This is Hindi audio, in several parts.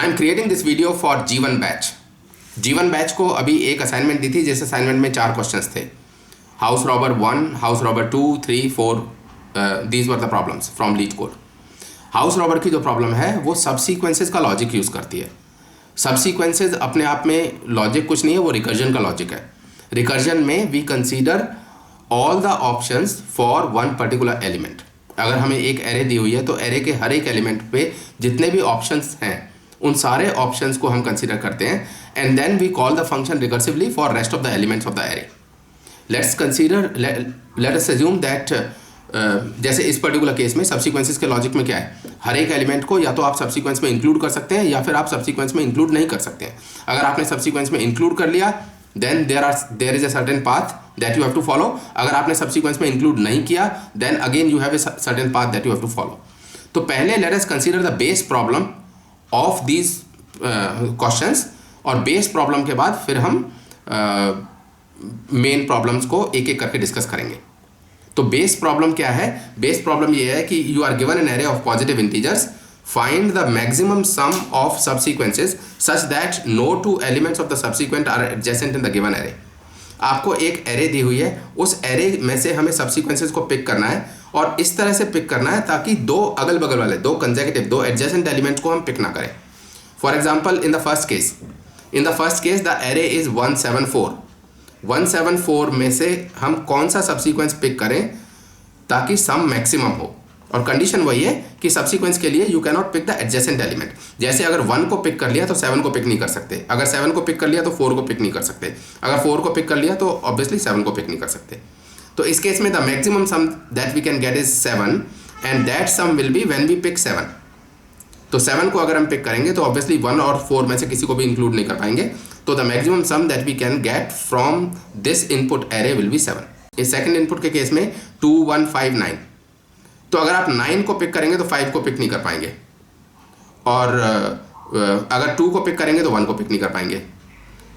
Am creating this video for G1 batch. G1 batch को अभी एक असाइनमेंट दी थी, जिस असाइनमेंट में 4 क्वेश्चंस थे। House robber 1, house robber 2, 3, 4, these were the problems from leet code. House robber की जो प्रॉब्लम है वो सबसीक्वेंसेस का लॉजिक यूज़ करती है। सबसीक्वेंसेस अपने आप में लॉजिक कुछ नहीं है, वो रिकर्जन का लॉजिक है। रिकर्जन में we consider all the options for one particular element. अगर हमें एक एरे दी हुई है तो एरे के हर एक एलिमेंट पे जितने भी ऑप्शंस हैं उन सारे ऑप्शंस को हम कंसीडर करते हैं, and then we call the function recursively for rest of the elements of the array. Let us assume that जैसे इस पर्टिकुलर केस में सबसीक्वेंसेस के लॉजिक में क्या है, हर एक एलिमेंट को या तो आप सबसीक्वेंस में इंक्लूड कर सकते हैं या फिर आप सबसीक्वेंस में इंक्लूड नहीं कर सकते हैं। अगर आपने सबसीक्वेंस में इंक्लूड कर लिया then there is a certain path that you have to follow. अगर आपने सबसीक्वेंस में इंक्लूड नहीं किया then again you have a certain path that you have to follow. तो पहले let us consider the base problem of these questions, और बेस प्रॉब्लम के बाद फिर हम मेन प्रॉब्लम्स को एक एक करके डिस्कस करेंगे। तो बेस प्रॉब्लम क्या है? बेस प्रॉब्लम ये है कि you are given an array of positive integers, find the maximum sum of subsequences such that no two elements of the subsequent are adjacent in the given array। आपको एक एरे दी हुई है, उस एरे में से हमें सबसीक्वेंसेस को पिक करना है और इस तरह से पिक करना है ताकि दो अगल बगल वाले, दो कंसेक्यूटिव, दो एडजेसेंट एलिमेंट्स को हम पिक ना करें। For example in the first case the array is 174। 174 में से हम कौन सा सबसीक्वेंस पिक करें ताकि सम मैक्सिमम हो, और कंडीशन वही है कि सबसीक्वेंस के लिए you can not pick the adjacent element. जैसे अगर 1 को पिक कर लिया तो 7 को पिक नहीं कर सकते, अगर 7 को पिक कर लिया तो 4 को पिक नहीं कर सकते, अगर 4 को पिक कर लिया तो ऑब्वियसली 7 को पिक नहीं कर सकते। तो इस केस में the maximum sum that we can get is 7 and that sum will be when we pick 7। तो 7 को अगर हम पिक करेंगे तो ऑब्वियसली 1 और 4 में से किसी को भी इंक्लूड नहीं कर पाएंगे, तो the maximum sum that we can get from this input array will be 7। इस सेकेंड इनपुट के केस में 2, 1, 5, 9, तो अगर आप 9 को पिक करेंगे तो 5 को पिक नहीं कर पाएंगे, और अगर 2 को पिक करेंगे तो 1 को पिक नहीं कर पाएंगे।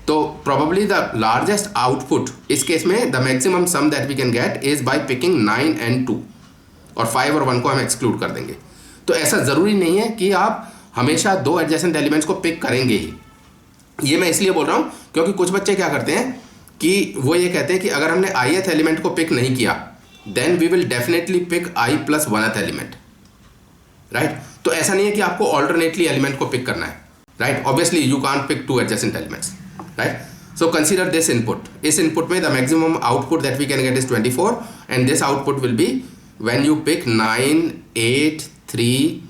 तो प्रोबेबली द लार्जेस्ट आउटपुट इस केस में the maximum sum that we can get is by picking 9 and 2, और 5 और 1 को हम एक्सक्लूड कर देंगे। तो ऐसा ज़रूरी नहीं है कि आप हमेशा दो एडजेसेंट एलिमेंट्स को पिक करेंगे ही। ये मैं इसलिए बोल रहा हूँ क्योंकि कुछ बच्चे क्या करते हैं कि वो ये कहते हैं कि अगर हमने ith एलिमेंट को पिक नहीं किया then we will definitely pick I plus 1th element, right? तो ऐसा नहीं है कि आपको alternately element को pick करना है, right? Obviously you can't pick two adjacent elements, right? So consider this input. इस input में the maximum output that we can get is 24, and this output will be when you pick 9, 8, 3,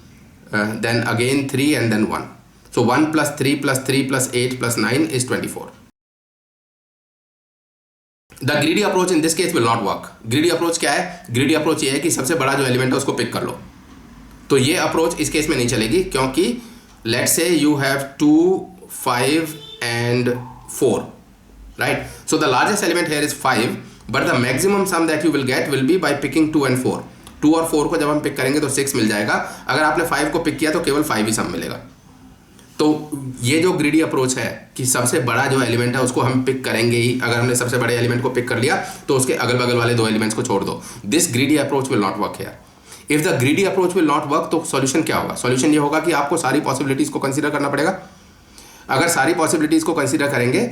then again 3 and then 1. So 1 plus 3 plus 3 plus 8 plus 9 is 24. The greedy approach in this case will not work. Greedy approach क्या है? ग्रीडी अप्रोच ये है कि सबसे बड़ा जो एलिमेंट है उसको पिक कर लो। तो ये अप्रोच इस केस में नहीं चलेगी, क्योंकि let's say you have 2, 5 and 4, right? So the largest element here is 5, but the maximum sum that you will get will be by picking 2 and 4। 2 और 4 को जब हम पिक करेंगे तो 6 मिल जाएगा। अगर आपने 5 को पिक किया तो केवल 5 ही सम मिलेगा। तो ये जो ग्रीडी अप्रोच है कि सबसे बड़ा जो एलिमेंट है उसको हम पिक करेंगे ही, अगर हमने सबसे बड़े एलिमेंट को पिक कर लिया तो उसके अगल बगल वाले दो एलिमेंट्स को छोड़ दो। This greedy approach will not work here. If the greedy approach will not work तो सॉल्यूशन क्या होगा? सॉल्यूशन ये होगा कि आपको सारी पॉसिबिलिटीज को कंसीडर करना पड़ेगा। अगर सारी पॉसिबिलिटीज को कंसीडर करेंगे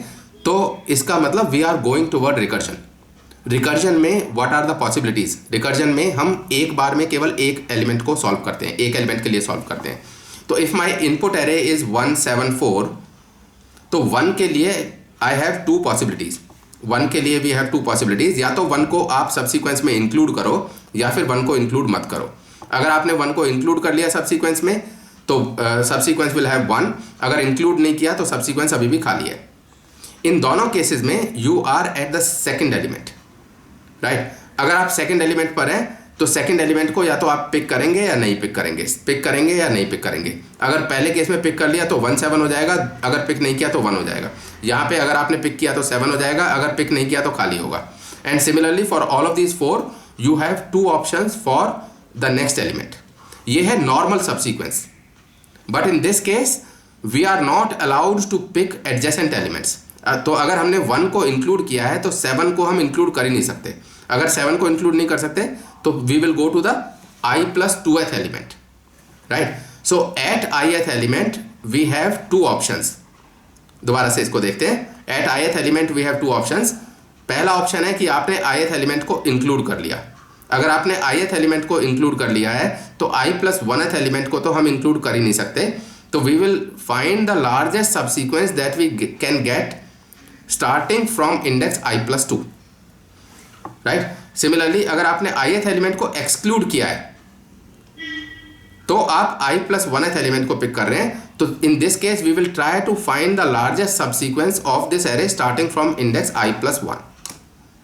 तो इसका मतलब we are going toward recursion. Recursion में what are the possibilities? Recursion में हम एक बार में केवल एक एलिमेंट को सॉल्व करते हैं, एक एलिमेंट के लिए सॉल्व करते हैं। तो if my input array is 174, तो 1 के लिए आई हैव 2 पॉसिबिलिटीज। 1 के लिए वी हैव 2 पॉसिबिलिटीज, या तो 1 को आप सबसीक्वेंस में इंक्लूड करो या फिर 1 को इंक्लूड मत करो। अगर आपने 1 को इंक्लूड कर लिया सबसीक्वेंस में तो सबसीक्वेंस विल हैव 1, अगर इंक्लूड नहीं किया तो सबसीक्वेंस अभी भी खाली है। इन दोनों केसेस में you are at the second element, right? अगर आप सेकेंड एलिमेंट पर हैं तो सेकंड एलिमेंट को या तो आप पिक करेंगे या नहीं पिक करेंगे, पिक करेंगे या नहीं पिक करेंगे। अगर पहले केस में पिक कर लिया तो 1 7 हो जाएगा, अगर पिक नहीं किया तो 1 हो जाएगा। यहाँ पे अगर आपने पिक किया तो 7 हो जाएगा, अगर पिक नहीं किया तो खाली होगा। And similarly for all of these 4 you have 2 options for the next element. ये है normal subsequence, but in this case we are not allowed to pick adjacent elements. तो अगर हमने 1 को इंक्लूड किया है तो 7 को हम इंक्लूड कर ही नहीं सकते। अगर 7 को इंक्लूड नहीं कर सकते तो we will go to the I plus 2th element, right? So at ith element we have two options. दोबारा से इसको देखते हैं। At ith element we have two options. पहला ऑप्शन है कि आपने ith एलिमेंट को इंक्लूड कर लिया। अगर आपने ith एलिमेंट को इंक्लूड कर लिया है तो i प्लस 1th एलिमेंट को तो हम इंक्लूड कर ही नहीं सकते, तो we will find the largest subsequence that we can get starting from index i plus 2, right. Similarly अगर आपने ith एलिमेंट को एक्सक्लूड किया है तो आप i प्लस 1th एलिमेंट को पिक कर रहे हैं, तो in this case we will try to find the largest subsequence of this array starting from index i plus 1।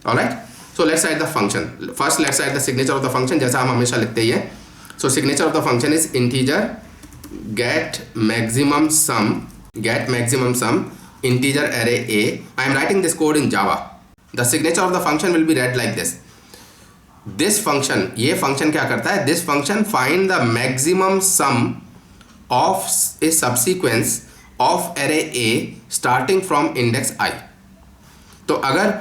Alright, so let's write the function. First let's write the signature of the function, जैसा हम हमेशा लिखते ही है। So signature of the function is integer get maximum sum integer array a। I am writing this code in Java. The signature of the function will B red like this function, ये फंक्शन क्या करता है, this function find the maximum sum of A subsequence of array a starting from index i। तो अगर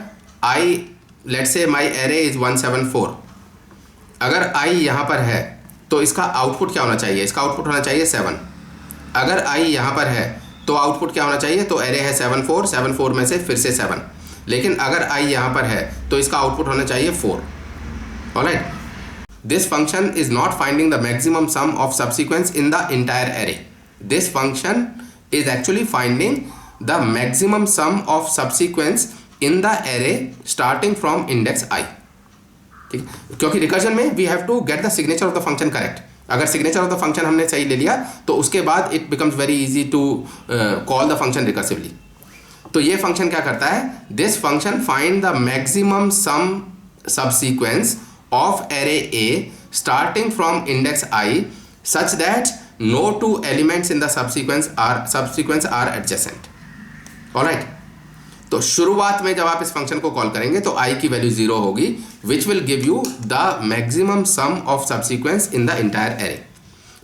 i, let's say my array is 174, अगर i यहाँ पर है तो इसका आउटपुट क्या होना चाहिए, इसका आउटपुट होना चाहिए 7। अगर i यहाँ पर है तो आउटपुट क्या होना चाहिए, तो एरे है 74 में से फिर से 7, लेकिन अगर i यहाँ पर है तो इसका आउटपुट होना चाहिए 4। Alright, this function is not finding the maximum sum of subsequence in the entire array. This function is actually finding the maximum sum of subsequence in the array starting from index i. ठीक, क्योंकि रिकर्जन में we have to get the signature of the function correct. अगर signature of the function हमने सही ले लिया तो उसके बाद it becomes very easy to call the function recursively. तो ये फंक्शन क्या करता है, this function find the maximum sum subsequence of array a starting from index i such that no two elements in the subsequence are adjacent. Alright, तो शुरुआत में जब आप इस फंक्शन को कॉल करेंगे तो i की वैल्यू 0 होगी, which will give you the maximum sum of subsequence in the entire array.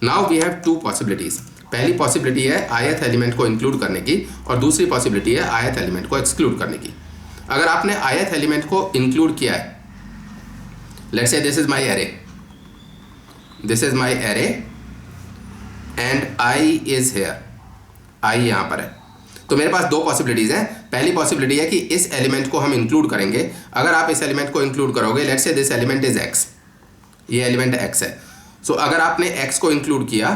Now we have two possibilities. पहली पॉसिबिलिटी है ith एलिमेंट को इंक्लूड करने की और दूसरी पॉसिबिलिटी है ith एलिमेंट को एक्सक्लूड करने की। अगर आपने ith एलिमेंट को इंक्लूड किया है, let's say this is my array and i is here, i यहाँ पर है, तो मेरे पास दो पॉसिबिलिटीज़ हैं। पहली पॉसिबिलिटी है कि इस एलिमेंट को हम इंक्लूड करेंगे। अगर आप इस एलिमेंट को इंक्लूड करोगे, let's say this element is x, ये एलिमेंट x है, सो अगर आपने x को इंक्लूड किया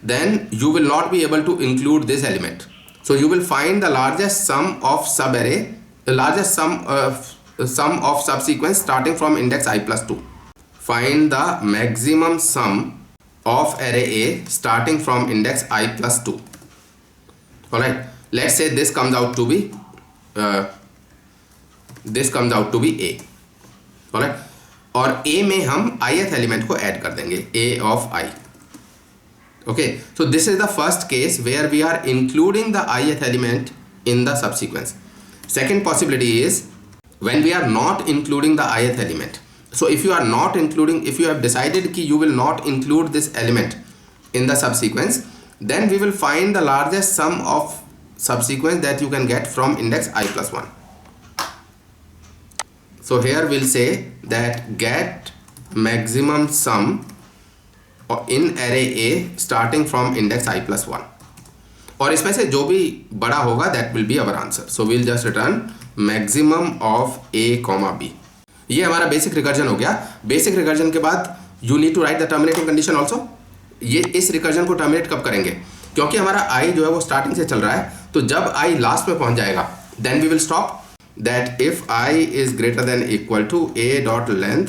then you will not be able to include this element, so you will find the largest sum of subarray, largest sum of subsequence starting from index i plus 2. Find the maximum sum of array a starting from index i plus 2. Alright, let's say this comes out to be a. Alright, और a में हम ith एलिमेंट को ऐड कर देंगे, a of i. Okay, so this is the first case where we are including the ith element in the subsequence. Second possibility is when we are not including the ith element. So if you are not including, if you have decided कि you will not include this element in the subsequence, then we will find the largest sum of subsequence that you can get from index i plus 1. So here we'll say that get maximum sum in array a starting from index i plus 1. और इसमें से जो भी बड़ा होगा that will be our answer. So we'll just return maximum of a comma b। ये हमारा बेसिक रिकर्जन हो गया। बेसिक रिकर्जन के बाद you need to write the terminating condition also. ये इस रिकर्जन को टर्मिनेट कब करेंगे, क्योंकि हमारा i जो है वो स्टार्टिंग से चल रहा है, तो जब i लास्ट में पहुंच जाएगा then we will stop that if i is greater than equal to a dot length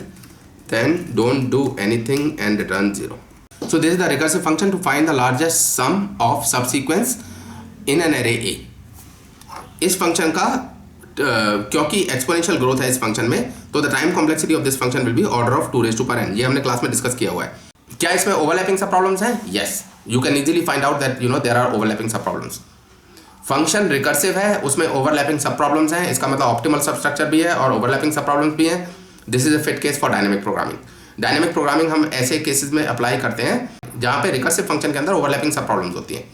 then don't do anything and return 0। So this is the recursive function to find the largest sum of subsequence in an array a। इस फंक्शन का क्योंकि एक्सपोनेंशियल ग्रोथ है इस फंक्शन में, तो the time complexity of this function will be order of 2 raised to power n। ये हमने क्लास में डिस्कस किया हुआ है। क्या इसमें ओवरलैपिंग सब प्रॉब्लम्स हैं? Yes, you can easily find out that there are overlapping sub problems. Function recursive है, उसमें ओवरलैपिंग सब प्रॉब्लम्स हैं, इसका मतलब ऑप्टिमल सब स्ट्रक्चर भी है और ओवरलैपिंग सब प्रॉब्लम्स भी हैं। This is a fit case for dynamic programming. Dynamic programming हम ऐसे केसेस में अप्लाई करते हैं जहाँ पे रिकर्सिव फंक्शन के अंदर ओवरलैपिंग सब प्रॉब्लम्स होती हैं,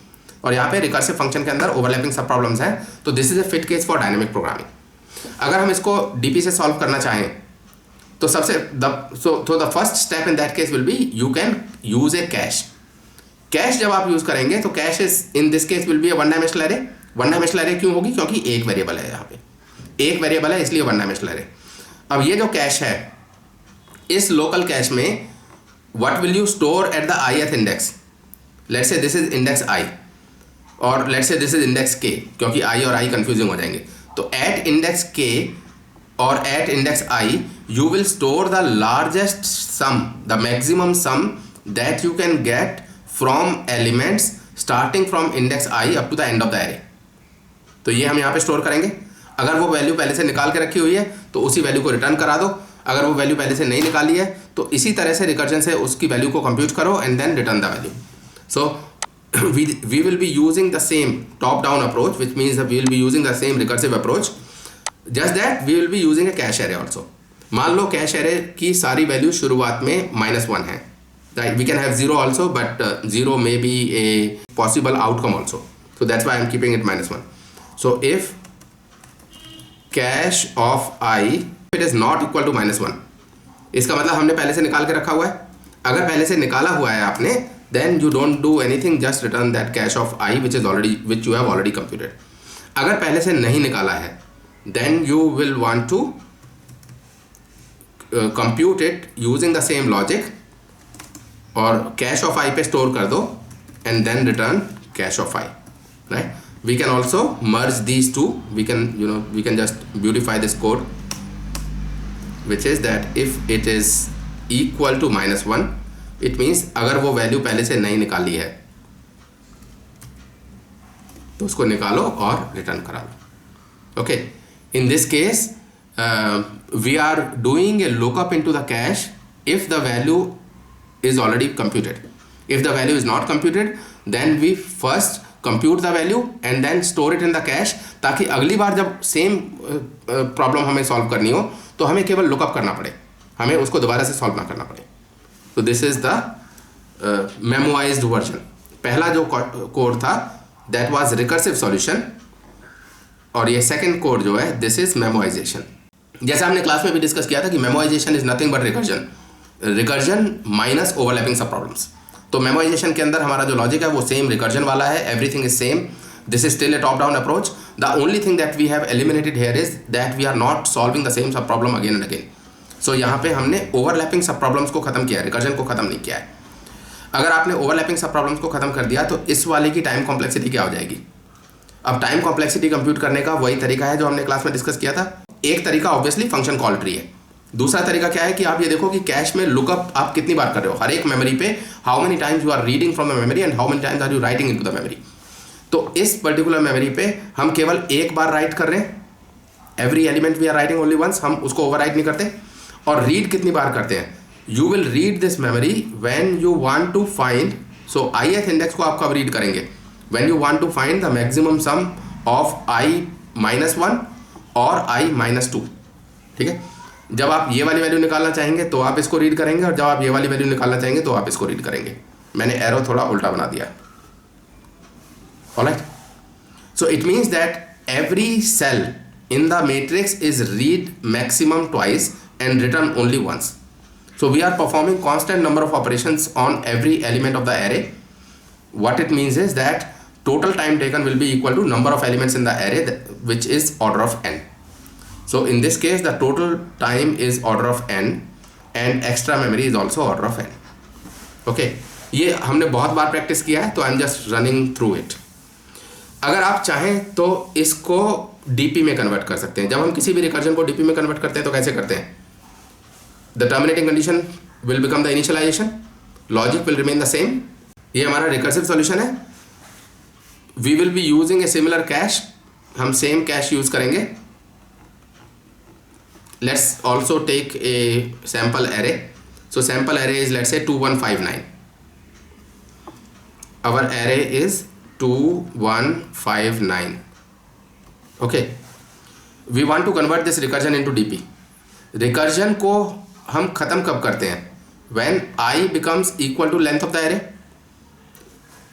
और यहाँ पे रिकर्सिव फंक्शन के अंदर ओवरलैपिंग सब प्रॉब्लम्स हैं, तो this is a fit case for dynamic programming. अगर हम इसको डीपी से सॉल्व करना चाहें तो the first step in that case will be you can use A cash. Cash जब आप यूज करेंगे तो cash is in this case will be one dimensional array. One dimensional array क्यों होगी? क्योंकि एक वेरिएबल है, यहाँ पे एक वेरिएबल है इसलिए वन डायमेंशनल एरे। अब ये जो कैश है, इस लोकल कैश में what will you store at the ith index? Let's say this is index i और let's say this is index k, क्योंकि i और i कंफ्यूजिंग हो जाएंगे। तो एट इंडेक्स k और एट index i you will store the largest sum, the maximum sum that you can get from elements starting from index I up to the end of the array। तो ये हम यहाँ पे स्टोर करेंगे। अगर वो वैल्यू पहले से निकाल के रखी हुई है तो उसी वैल्यू को रिटर्न करा दो। अगर वो वैल्यू पहले से नहीं निकाली है तो इसी तरह से रिकर्जन से उसकी वैल्यू को कंप्यूट करो and then return the value. So we will be using the same top down approach, which means that we will be using the same recursive approach, just that we will be using a cache array also। मान लो कैश एरे की सारी वैल्यू शुरुआत में -1 है, right? We can have 0 also, but 0 may be a possible outcome also, so that's why I am keeping it -1। So if cache of i it is not equal to -1, इसका मतलब हमने पहले से निकाल के रखा हुआ है। अगर पहले से निकाला हुआ है आपने, then you don't do anything, just return that cache of i which you have already computed. अगर पहले से नहीं निकाला है, then you will want to compute it using the same logic और कैश ऑफ आई पे स्टोर कर दो and then return cache of i, right? We can also merge these two. We can just beautify this code, which is that if it is equal to -1, it means अगर वो वैल्यू पहले से नहीं निकाली है तो उसको निकालो और रिटर्न करा लो। Okay, in this case we are doing a lookup into the cache if the value is already computed. If the value is not computed, then we first compute the value and then store it in the cache, ताकि अगली बार जब सेम प्रॉब्लम हमें सॉल्व करनी हो तो हमें केवल लुकअप करना पड़े, हमें उसको दोबारा से सॉल्व ना करना पड़े। तो दिस इज द मेमोइज्ड वर्जन। पहला जो कोड था दैट वाज रिकर्सिव सॉल्यूशन, और ये सेकंड कोड जो है दिस इज मेमोइजेशन। जैसा हमने क्लास में भी डिस्कस किया था कि memoisation is nothing but recursion minus overlapping sub problems. तो मेमोइजेशन के अंदर हमारा जो लॉजिक है वो सेम रिकर्जन वाला है, everything is same. This is still a top down approach. The only thing that we have eliminated here is that we are not solving the same sub problem again and again. So यहाँ पे हमने ओवरलैपिंग सब प्रॉब्लम्स को खत्म किया है, रिकर्जन को खत्म नहीं किया है। अगर आपने ओवरलैपिंग सब प्रॉब्लम्स को खत्म कर दिया तो इस वाले की टाइम कॉम्प्लेक्सिटी क्या हो जाएगी? अब टाइम कॉम्प्लेक्सिटी कंप्यूट करने का वही तरीका है जो हमने क्लास में डिस्कस किया था। एक तरीका ऑब्वियसली फंक्शन कॉल ट्री है, दूसरा तरीका क्या है कि आप ये देखो कि कैश में लुकअप आप कितनी बार कर रहे हो, हर एक मेमोरी पे how many times you are reading from the memory and how many times are you writing into the memory. तो इस पर्टिकुलर मेमोरी पे हम केवल एक बार राइट कर रहे हैं, every element we are writing only once, हम उसको ओवर राइट नहीं करते। और रीड कितनी बार करते हैं? You will read this memory when you want to find, so ith index को आप कब रीड करेंगे? When you want to find the maximum sum of i-1 और i-2, ठीक है? जब आप ये वाली वैल्यू निकालना चाहेंगे तो आप इसको रीड करेंगे, और जब आप ये वाली वैल्यू निकालना चाहेंगे तो आप इसको रीड करेंगे। मैंने एरो थोड़ा उल्टा बना दिया। Alright, so it means that every cell in the matrix is read maximum twice and written only once. So we are performing constant number of operations on every element of the array. What it means is that total time taken will be equal to number of elements in the array, which is order of n. So in this case the total time is order of n and extra memory is also order of n. Okay, ये हमने बहुत बार प्रैक्टिस किया है, तो I am just running through it. अगर आप चाहें तो इसको डीपी में कन्वर्ट कर सकते हैं। जब हम किसी भी रिकर्जन को डीपी में कन्वर्ट करते हैं तो कैसे करते हैं? The terminating condition will become the initialization, logic will remain the same. ये हमारा रिकर्सिव सॉल्यूशन है। We will be using a similar cache, हम सेम कैश यूज करेंगे। Let's also take a sample array. So sample array is let's say 2159। Our array is 2159. Okay, we want to convert this recursion into DP. Recursion को हम ख़त्म कब करते हैं? When I becomes equal to length of the array.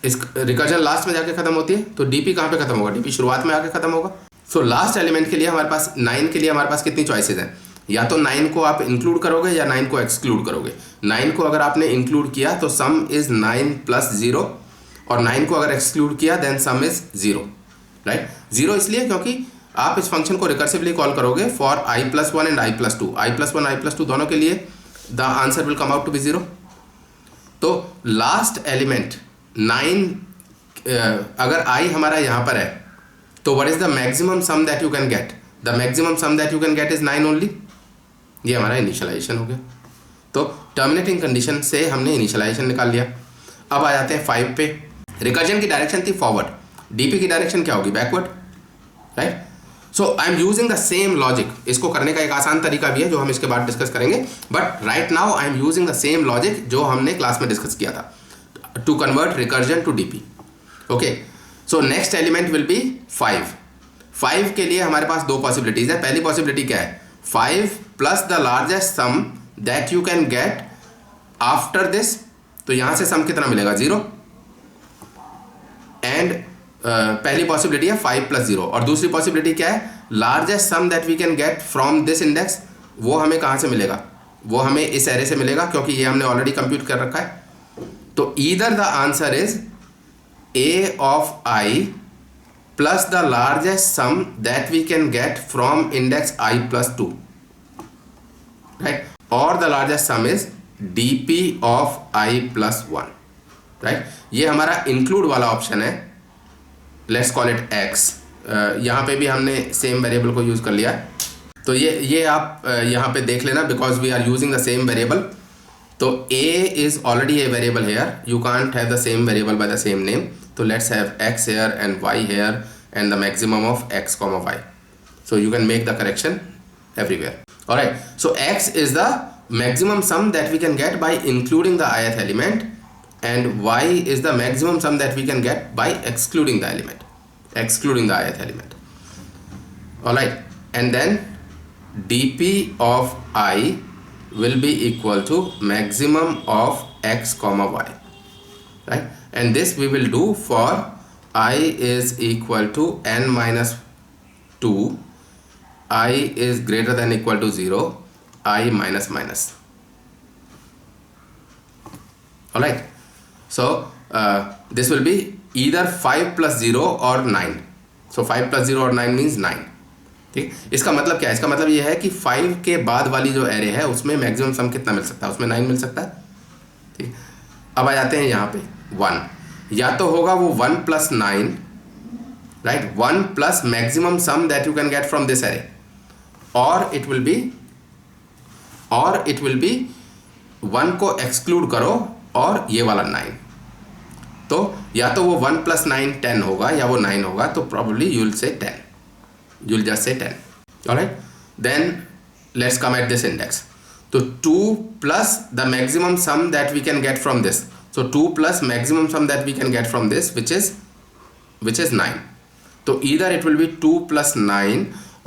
इस रिकर्जन लास्ट में जाके ख़त्म होती है, तो DP कहाँ पे ख़त्म होगा? DP शुरुआत में आके ख़त्म होगा। सो लास्ट एलिमेंट के लिए हमारे पास 9 के लिए हमारे पास कितनी चॉइसेस हैं? या तो 9 को आप इंक्लूड करोगे या 9 को एक्सक्लूड करोगे। 9 को अगर आपने इंक्लूड किया तो सम इज़ 9 + 0, और 9 को अगर एक्सक्लूड किया देन सम इज 0, राइट। 0 इसलिए क्योंकि आप इस फंक्शन को रिकर्सिवली कॉल करोगे for i+1 and i+2, i+1 i+2 दोनों के लिए the answer will come out to be 0। तो लास्ट एलिमेंट 9, अगर i हमारा यहाँ पर है तो what is the maximum sum that you can gate? The maximum sum that you can get is 9 only. ये हमारा इनिशियलाइजेशन हो गया। तो टर्मिनेटिंग कंडीशन से हमने इनिशियलाइजेशन निकाल लिया। अब आ जाते हैं 5 पे। रिकर्जन की डायरेक्शन थी फॉरवर्ड, डीपी की डायरेक्शन क्या होगी? Backward, right. So I am using the same logic. इसको करने का एक आसान तरीका भी है जो हम इसके बाद डिस्कस करेंगे, but right now I am using the same logic जो हमने क्लास में डिस्कस किया था to convert recursion to DP. Okay, so next element will be 5। 5 के लिए हमारे पास दो पॉसिबिलिटीज है। पहली पॉसिबिलिटी क्या है? 5 plus the largest sum that you can get after this. तो यहां से सम कितना मिलेगा? 0। एंड पहली पॉसिबिलिटी है 5 + 0, और दूसरी पॉसिबिलिटी क्या है? Largest sum that we can get from this index. वो हमें कहां से मिलेगा? वो हमें इस एरे से मिलेगा, क्योंकि ये हमने ऑलरेडी कंप्यूट कर रखा है। तो either the answer is a of I plus the largest sum that we can get from index i+2, right? Or the largest sum is dp of i+1, right? ये हमारा इंक्लूड वाला ऑप्शन है। Let's call it x। यहाँ पे भी हमने सेम वेरिएबल को यूज कर लिया है, तो ये आप यहाँ पे देख लेना, because we are using the same variable. तो a is already a variable here, you can't have the same variable by the same name. So let's have x here and y here and the maximum of x comma y. So you can make the correction everywhere. Alright, so x is the maximum sum that we can get by including the ith element, and y is the maximum sum that we can get by excluding the ith element. Alright, and then dp of I will be equal to maximum of x comma y, right? And this we will do for I is equal to n minus 2, I is greater than equal to 0, I minus minus. Alright, so this will be either 5 plus 0 or 9. So 5 plus 0 or 9 means 9. ठीक, इसका मतलब क्या है? इसका मतलब ये है कि 5 के बाद वाली जो एरे है उसमें मैक्सिमम सम कितना मिल सकता है? उसमें 9 मिल सकता है। ठीक, अब आ जाते हैं यहाँ पे 1। या तो होगा वो 1 + 9, right, 1 plus maximum sum that you can get from this array, और इट विल बी 1 को एक्सक्लूड करो और ये वाला 9। तो या तो वो 1 + 9 10 होगा, या वो 9 होगा। तो probably you will say 10. You'll just say 10. Alright, then let's come at this index. So 2 plus the maximum sum that we can get from this. So 2 plus maximum sum that we can get from this, which is 9. तो either it will be 2 + 9,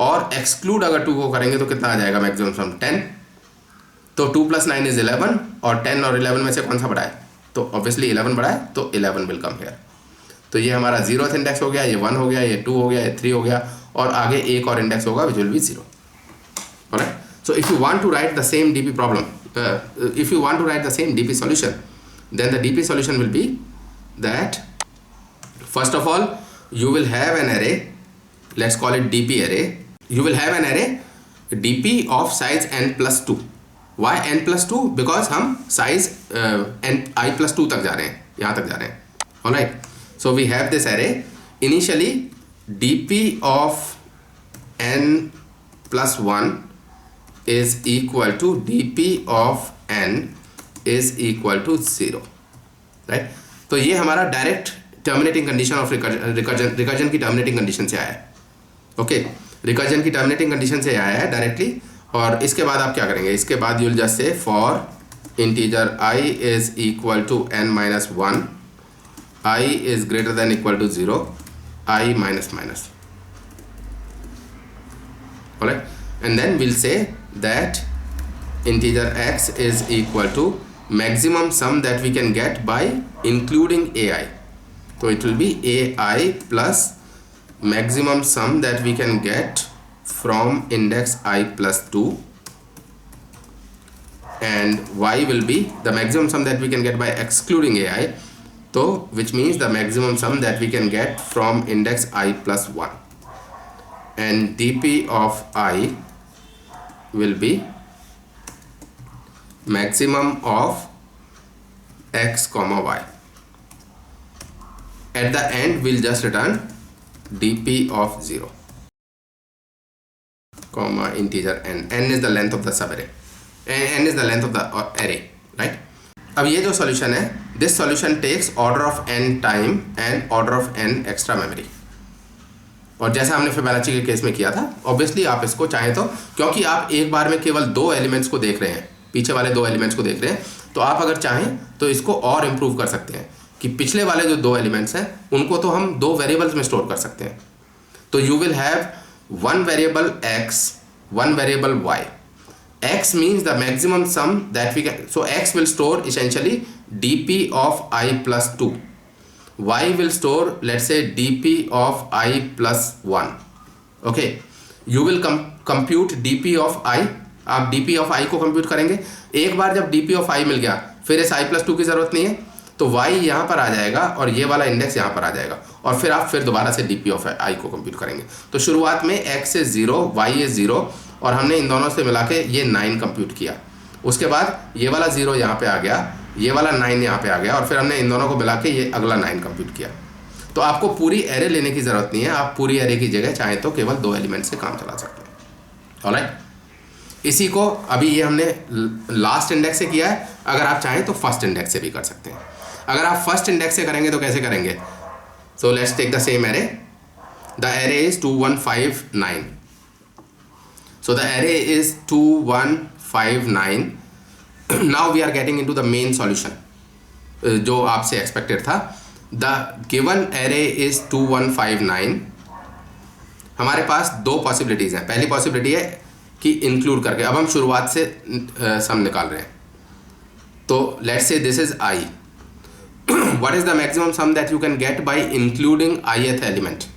और exclude अगर 2 को करेंगे तो कितना आ जाएगा मैक्सिमम सम? 10। तो 2 + 9 is 11, और 10 और 11 में से कौन सा बड़ा है? तो ऑब्वियसली 11 बड़ा है, तो 11 will come here. तो ये हमारा 0th इंडेक्स हो गया, ये 1 हो गया, ये 2 हो गया, ये 3 हो गया, और आगे एक और इंडेक्स होगा which will be 0. Alright, so if you want to write the same DP problem, if you want to write the same DP solution, then the DP solution will be that first of all you will have an array, let's call it DP array. You will have an array DP of size n+2. Why n+2? Because हम size i+2 तक जा रहे हैं, यहाँ तक जा रहे हैं. Alright, so we have this array. Initially dp of n+1 is equal to dp of n is equal to 0, right? तो ये हमारा direct terminating condition of recursion की टर्मिनेटिंग कंडीशन से आया है। ओके, रिकर्जन की टर्मिनेटिंग कंडीशन से आया है डायरेक्टली। और इसके बाद आप क्या करेंगे? इसके बाद you will just say for integer i is equal to n-1, I is greater than equal to 0, I minus minus. Alright, and then we'll say that integer x is equal to maximum sum that we can get by including ai. So it will be ai plus maximum sum that we can get from index i+2, and y will be the maximum sum that we can get by excluding ai. तो which means the maximum sum that we can get from index I plus 1, and dp of I will be maximum of x comma y. At the end we'll just return dp of 0 comma integer n. N is the length of the subarray, n is the length of the array, right? अब ये जो सॉल्यूशन है, this solution takes order of n time and order of n extra memory, और जैसा हमने फिबोनाची के केस में किया था। ऑब्वियसली आप इसको चाहें तो, क्योंकि आप एक बार में केवल 2 एलिमेंट्स को देख रहे हैं, पीछे वाले 2 एलिमेंट्स को देख रहे हैं, तो आप अगर चाहें तो इसको और इम्प्रूव कर सकते हैं कि पिछले वाले जो 2 एलिमेंट्स हैं उनको तो हम 2 वेरिएबल्स में स्टोर कर सकते हैं। तो you will have 1 variable x, 1 variable y. X means the maximum sum that we can, so x will store essentially dp of I plus 2, y will store let's say dp of I plus 1. Okay, you will compute dp of I, आप dp of I को कंप्यूट करेंगे। एक बार जब dp of I मिल गया फिर इस I plus 2 की ज़रूरत नहीं है, तो y यहाँ पर आ जाएगा और ये वाला इंडेक्स यहाँ पर आ जाएगा, और फिर आप फिर दोबारा से dp of I को कंप्यूट करेंगे। तो शुरुआत में x is 0, y is 0, और हमने इन दोनों से मिला के ये 9 कंप्यूट किया। उसके बाद ये वाला 0 यहाँ पे आ गया, ये वाला 9 यहाँ पे आ गया, और फिर हमने इन दोनों को मिला के ये अगला 9 कंप्यूट किया। तो आपको पूरी एरे लेने की ज़रूरत नहीं है, आप पूरी एरे की जगह चाहें तो केवल 2 एलिमेंट से काम चला सकते हैं। ऑलराइट, इसी को अभी ये हमने लास्ट इंडेक्स से किया है, अगर आप चाहें तो फर्स्ट इंडेक्स से भी कर सकते हैं। अगर आप फर्स्ट इंडेक्स से करेंगे तो कैसे करेंगे? So let's take the same array, the array is 2159. So the array is 2159. Now we are getting into the main solution, जो आपसे expected था. The given array is 2159. हमारे पास 2 possibilities हैं। पहली possibility है कि include करके, अब हम शुरुआत से सम निकाल रहे हैं। तो let's say this is I. What is the maximum sum that you can get by including ith element?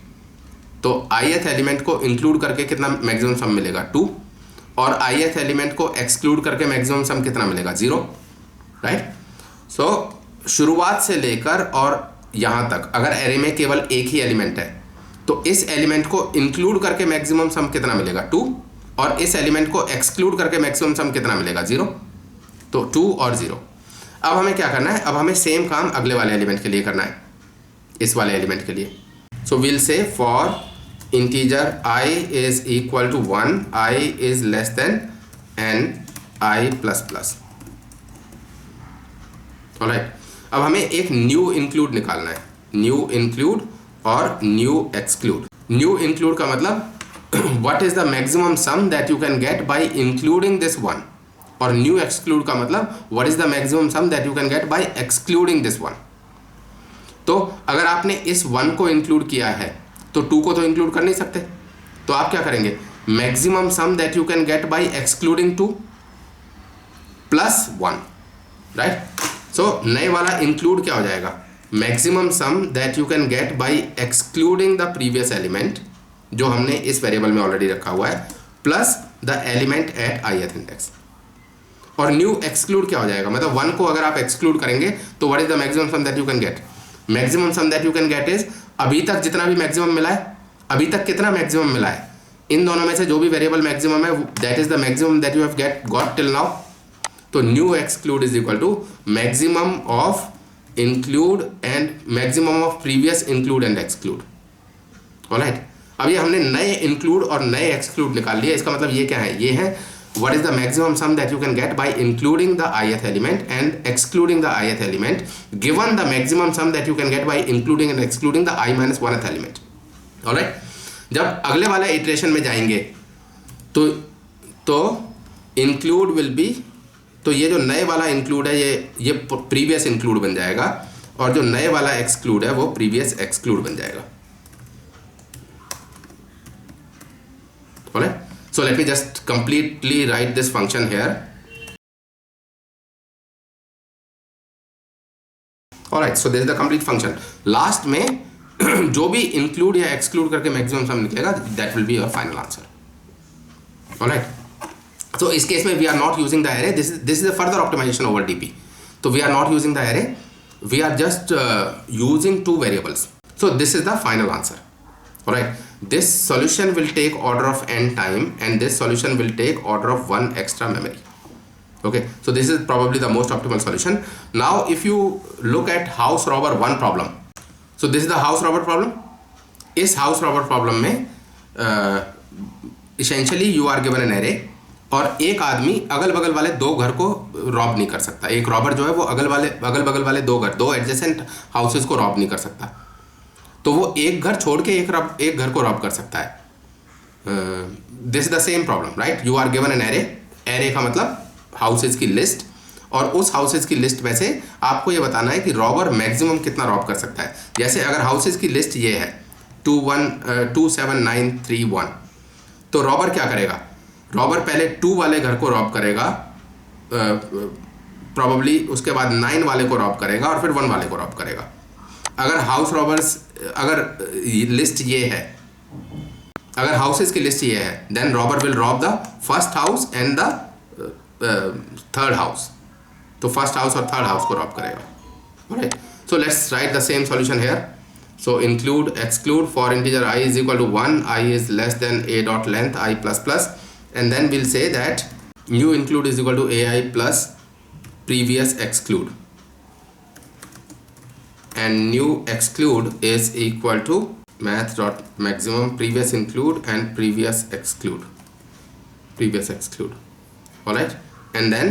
तो ith एलिमेंट को इंक्लूड करके कितना मैक्सिमम सम मिलेगा? 2, और ith एलिमेंट को एक्सक्लूड करके मैक्सिमम सम कितना मिलेगा? 0, राइट? सो शुरुआत से लेकर और यहाँ तक अगर एरे में केवल एक ही एलिमेंट है तो इस एलिमेंट को इंक्लूड करके मैक्सिमम सम कितना मिलेगा? 2, और इस एलिमेंट को एक्सक्लूड करके मैक्सिमम सम कितना मिलेगा? 0। तो 2 और 0। अब हमें क्या करना है? अब हमें सेम काम अगले वाले एलिमेंट के लिए करना है, इस वाले एलिमेंट के लिए। So will say for integer I is equal to 1, I is less than n I plus plus. Alright, अब हमें एक न्यू इंक्लूड निकालना है, न्यू इंक्लूड और न्यू एक्सक्लूड। न्यू इंक्लूड का मतलब what is the maximum sum that you can get by including this one, और न्यू एक्सक्लूड का मतलब what is the maximum sum that you can get by excluding this one। तो अगर आपने इस 1 को इंक्लूड किया है तो 2 को तो इंक्लूड कर नहीं सकते, तो आप क्या करेंगे? Maximum sum that you can get by excluding 2 plus 1, right? So नए वाला इंक्लूड क्या हो जाएगा? Maximum sum that you can get by excluding the previous element जो हमने इस वेरिएबल में ऑलरेडी रखा हुआ है, plus the element at ith index. और न्यू एक्सक्लूड क्या हो जाएगा? मतलब 1 को अगर आप एक्सक्लूड करेंगे तो what is the maximum sum that you can gate? Maximum sum that you can get is अभी तक जितना भी मैक्सिमम मिला है, अभी तक कितना मैक्सिमम मिला है, इन दोनों में से जो भी वेरिएबल मैक्सिमम है that is the maximum that you have got till now. तो new exclude is equal to maximum of include and maximum of previous include and exclude. Alright, अब ये हमने नए इंक्लूड और नए एक्सक्लूड निकाल लिया। इसका मतलब ये क्या है? ये है what is the maximum sum that you can get by including the ith element and excluding the ith element, given the maximum sum that you can get by including and excluding the I minus 1th element. Alright, जब अगले वाला इटरेशन में जाएंगे तो include will be, तो ये जो नए वाला इंक्लूड है ये प्रीवियस इंक्लूड बन जाएगा, और जो नए वाला एक्सक्लूड है वो प्रीवियस एक्सक्लूड बन जाएगा। Alright, so let me just completely write this function here. Alright, so this is the complete function. Last में जो भी इंक्लूड या एक्सक्लूड करके मैक्सिमम सम निकलेगा that will be your final answer. Alright, so इस केस में we are not using the array. This is a further optimization over DP. तो we are not using the array. we are just using two variables. So this is the final answer. Alright, this solution will take order of n time, and this solution will take order of 1 extra memory. Okay, so this is probably the most optimal solution. Now if you look at house robber 1 problem, so this is the house robber problem. इस house robber problem में essentially you are given an array, और एक आदमी अगल बगल वाले दो घर को रॉब नहीं कर सकता. एक रॉबर जो है वो अगल बगल वाले दो एडजेसेंट हाउसेस को रॉब नहीं कर सकता. तो वो एक घर छोड़ के एक घर को रॉब कर सकता है. This is the same problem, right? You are given an array का मतलब हाउसेज की लिस्ट, और उस हाउसेज की लिस्ट में से आपको ये बताना है कि रॉबर मैक्सिमम कितना रॉब कर सकता है. जैसे अगर हाउसेज की लिस्ट ये है 27931, तो रॉबर क्या करेगा? रॉबर पहले 2 वाले घर को रॉब करेगा प्रॉबली, उसके बाद 9 वाले को रॉब करेगा, और फिर 1 वाले को रॉब करेगा. अगर हाउस रॉबर्स लिस्ट ये है, अगर हाउसेस की लिस्ट ये है, then robber will rob the first house and the third house. तो फर्स्ट हाउस और थर्ड हाउस को रॉब करेगा. Alright, so let's write the same solution here. So exclude for integer I is equal to 1, I is less than a dot length I plus plus, and then we'll say that new include is equal to ai plus previous exclude, and new exclude is equal to math dot maximum previous include and previous exclude. All right, and then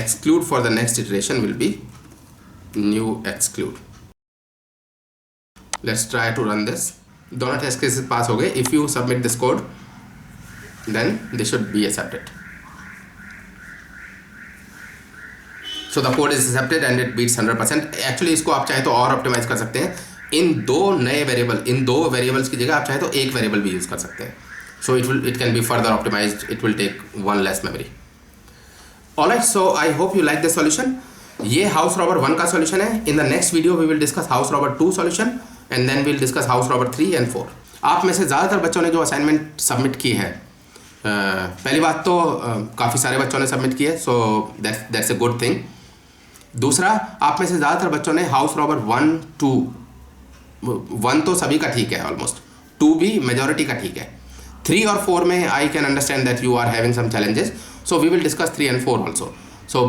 exclude for the next iteration will be new exclude. Let's try to run this. दोनों टेस्ट केसेस पास हो गए. If you submit this code, then they should be accepted. So the code is accepted and it beats 100%. Actually इसको आप चाहे तो और ऑप्टिमाइज कर सकते हैं. इन दो वेरिएबल्स की जगह आप चाहे तो एक वेरिएबल भी यूज़ कर सकते हैं. So it can be further optimized. It will take 1 less memory. Alright, so I hope you like the solution. ये हाउस रॉबर 1 का सॉल्यूशन है. In the next video we will discuss house robber 2 solution, and then we'll discuss house robber 3 and 4. आप में से ज़्यादातर बच्चों ने जो असाइनमेंट सबमिट की है, पहली बात तो काफ़ी सारे बच्चों ने सबमिट की है, so that's a good thing. दूसरा, आप में से ज़्यादातर बच्चों ने हाउस रॉबर 1 तो सभी का ठीक है ऑलमोस्ट, 2 भी मेजॉरिटी का ठीक है. 3 और 4 में I can understand that you are having some challenges, so we will discuss 3 and 4 also. So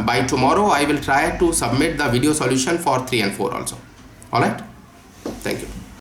by tomorrow I will try to submit the video solution for 3 and 4 also. All right, thank you.